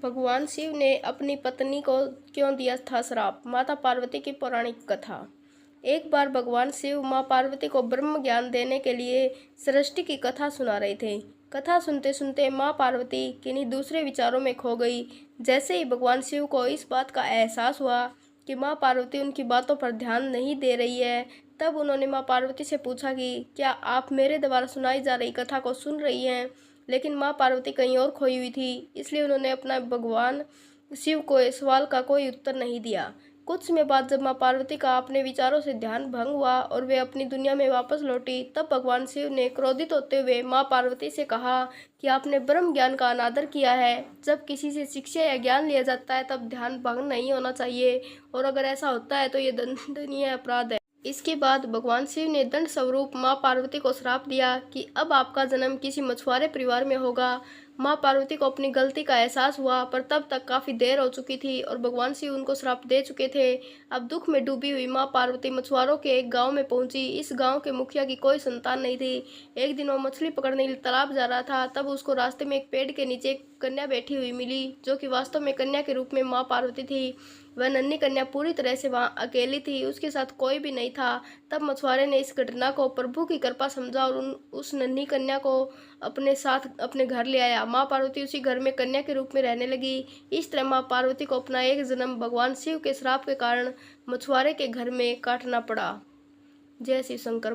भगवान शिव ने अपनी पत्नी को क्यों दिया था श्राप। माता पार्वती की पौराणिक कथा। एक बार भगवान शिव माँ पार्वती को ब्रह्म ज्ञान देने के लिए सृष्टि की कथा सुना रहे थे। कथा सुनते सुनते माँ पार्वती किन्हीं दूसरे विचारों में खो गई। जैसे ही भगवान शिव को इस बात का एहसास हुआ कि माँ पार्वती उनकी बातों पर ध्यान नहीं दे रही है, तब उन्होंने माँ पार्वती से पूछा कि क्या आप मेरे द्वारा सुनाई जा रही कथा को सुन रही हैं। लेकिन माँ पार्वती कहीं और खोई हुई थी, इसलिए उन्होंने अपना भगवान शिव को इस सवाल का कोई उत्तर नहीं दिया। कुछ समय बाद जब माँ पार्वती का अपने विचारों से ध्यान भंग हुआ और वे अपनी दुनिया में वापस लौटी, तब भगवान शिव ने क्रोधित होते हुए माँ पार्वती से कहा कि आपने ब्रह्म ज्ञान का अनादर किया है। जब किसी से शिक्षा या ज्ञान लिया जाता है तब ध्यान भंग नहीं होना चाहिए, और अगर ऐसा होता है तो ये दंडनीय अपराध है। इसके बाद भगवान शिव ने दंड स्वरूप माँ पार्वती को श्राप दिया कि अब आपका जन्म किसी मछुआरे परिवार में होगा। माँ पार्वती को अपनी गलती का एहसास हुआ, पर तब तक काफ़ी देर हो चुकी थी और भगवान शिव उनको श्राप दे चुके थे। अब दुख में डूबी हुई माँ पार्वती मछुआरों के एक गांव में पहुंची। इस गांव के मुखिया की कोई संतान नहीं थी। एक दिन वो मछली पकड़ने के लिए तालाब जा रहा था, तब उसको रास्ते में एक पेड़ के नीचे एक कन्या बैठी हुई मिली, जो कि वास्तव में कन्या के रूप में माँ पार्वती थी। वह नन्ही कन्या पूरी तरह से वहाँ अकेली थी, उसके साथ कोई भी नहीं था। तब मछुआरे ने इस घटना को प्रभु की कृपा समझा और उस नन्ही कन्या को अपने साथ अपने घर ले आया। माँ पार्वती उसी घर में कन्या के रूप में रहने लगी। इस तरह माँ पार्वती को अपना एक जन्म भगवान शिव के श्राप के कारण मछुआरे के घर में काटना पड़ा। जय शिव शंकर।